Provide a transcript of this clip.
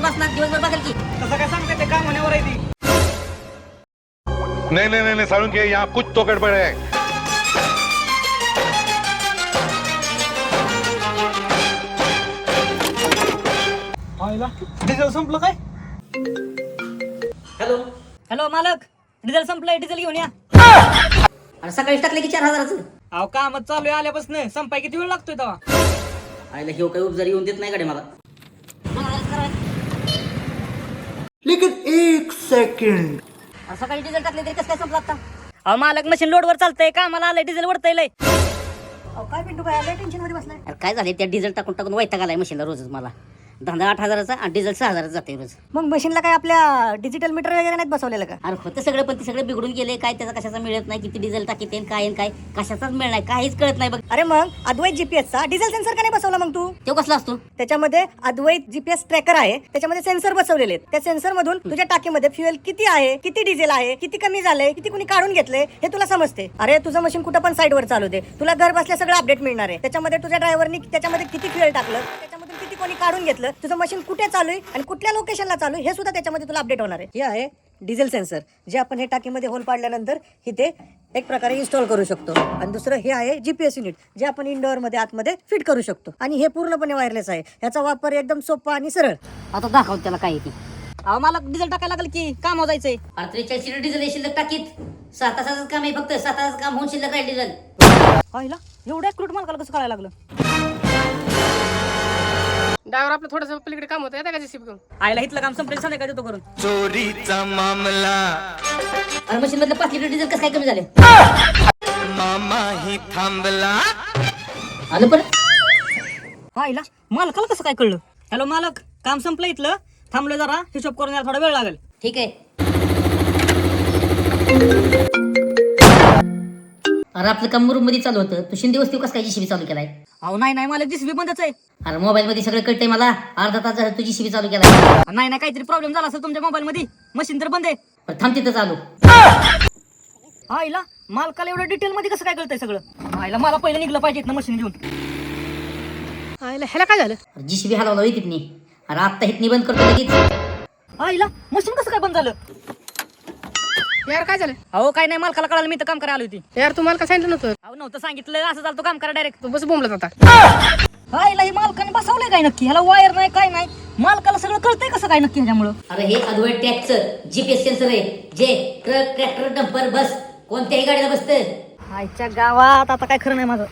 बसणार दिवसभर बघेल की. तसं काय सांगते ते काम होण्यावर आहे ती. नहीं नहीं नहीं साळुंखे, यहाँ कुछ तो गड़बड़ है. डिझेल संपलं काय? हॅलो हॅलो मालक, डिझेल संपलंय, डिझेल घेऊन या. अरे सकाळीच टाकले की 4000चं. अहो कामच चालू आहे आल्यापासून. संपाय किती वेळ लागतोय तेव्हा? आईला ह्यो काही उपचार येऊन देत नाही गाडी मला. लेकिन एक सेकंड, अरे सकाळी डिझेल टाकले तरी कसं काय संपलं आता? अहो मालक, मशीन लोडवर चालतंय, कामाला आलंय, डिझेल वरतय लय. काय पिंटू काय लय टेन्शन मध्ये बसलाय? अरे काय झाले, त्या डिझेल टाकून टाकून वैताग आलाय मशीनला रोजच मला. धंदा 8000चा आणि डिझेल 6000 जाते रोज. मग मशीनला काय आपल्या डिजिटल मीटर वगैरे नाहीत बसवलेलं का? अरे होतं सगळं, पण ते सगळे बिघडून गेले. काय त्याचा कशाचा मिळत नाही, किती डिझेल टाकीत काय काय कशाचाच मिळ नाही, काहीच कळत नाही बघ. अरे मग अद्वैत जीपीएसचा डिझेल सेन्सर का नाही बसवला मग तू? तो कसला असतो? त्याच्यामध्ये अद्वैत जीपीएस ट्रॅकर आहे, त्याच्यामध्ये सेन्सर बसवलेले आहेत. त्या सेन्सर मधून तुझ्या टाकीमध्ये फ्युएल किती आहे, किती डिझेल आहे, किती कमी झालंय, किती कुणी काढून घेतलंय हे तुला समजते. अरे तुझं मशीन कुठं पण साईडवर चालू दे, तुला घर बसल्या सगळं अपडेट मिळणार आहे. त्याच्यामध्ये तुझ्या ड्रायव्हरनी त्याच्यामध्ये किती फ्युएल टाकलं, त्याच्यामधून किती कोणी काढून घेतलं, तुझं मशीन कुठे चालू आहे आणि कुठल्या लोकेशनला चालू आहे हे सुद्धा त्याच्यामध्ये तुला अपडेट होणार आहे. हे आहे डिझेल सेन्सर, जे आपण हे टाकीमध्ये होल पाडल्यानंतर इथे एक प्रकारे इन्स्टॉल करू शकतो. आणि दुसरं हे आहे जीपीएस युनिट, जे आपण इंडोअर मध्ये आतमध्ये फिट करू शकतो. आणि हे पूर्णपणे वायरलेस आहे. याचा वापर एकदम सोपा आणि सरळ. आता दाखव त्याला काय येते. अहो मालक, डिझेल टाकायला लागेल की काम जायचंय. अरे 43 लिटर डिझेल आहे शिल्लक टाकीत. 7 तासाचं काम आहे फक्त. 7 तासाचं काम होऊन शिल्लक राहील डिझेल. पाहिला एवढ्या क्रूट मालकाला कसं कळायला लागलं? ड्रायव्हर आपलं थोडंसं पलीकडे काम होतं येतं का जेसीबी घेऊन? आयला इथलं काम संपलं, संध्याकाळी देतो करून. चोरीचा मामला अरे मशीन मधलं 5 लिटर डिझेल कसं काय कमी झाले? मामा ही थांबला. आलं परत. आईला मालकाला कसं काय कळलं? हॅलो मालक, काम संपलं इथलं, थांबलं जरा, हिशोब करून यायला थोडा वेळ लागेल. ठीक आहे. अरे आपलं काम मुरुम मध्ये चालू होतं, तू शिंदे वस्ती कसं काय जीसीबी चालू केलाय? अहो नाही नाही मालक, जीसीबी बंदच आहे. अरे मोबाईल मध्ये सगळं कळतंय मला. अर्धा तास झालं तू जीसीबी चालू केलाय. नाही नाही, काहीतरी प्रॉब्लेम झाला असेल तुमच्या मोबाईल मध्ये, मशीन तर बंद आहे. पण थांब तिथं चालू. आईला मालकाला एवढं डिटेल मध्ये कसं काय कळतंय सगळं? आईला मला पहिलं निघलं पाहिजे ना मशीन घेऊन. आयला ह्याला काय झालं? जीसीबी हलवला होई तिथनी. अरे आत्ता हितनी बंद करतो लगेच. आईला मशीन कसं काय बंद झालं? यार काय झालं? अहो काय नाही, मालकाला कळालं, मी तर काम करायला आली होती. यार तुम्हाला काय सांगितलं नव्हतं? अहो नव्हतं सांगितलं, असं झालं तो काम करा डायरेक्ट. तू बस बोंबलत होता. आईला हे मालकाने बसवलंय काय नक्की? ह्याला वायर नाही काय नाही, मालकाला सगळं कळतंय कसं काय नक्की ह्याच्यामुळं? अरे हे अद्वैत टॅक्सचं जीपीएस सेन्सर आहे, जे ट्रक, ट्रॅक्टर, डंपर, बस कोणत्याही गाडीला बसतं. आईच्या गावात आता काय खरं नाही माझं.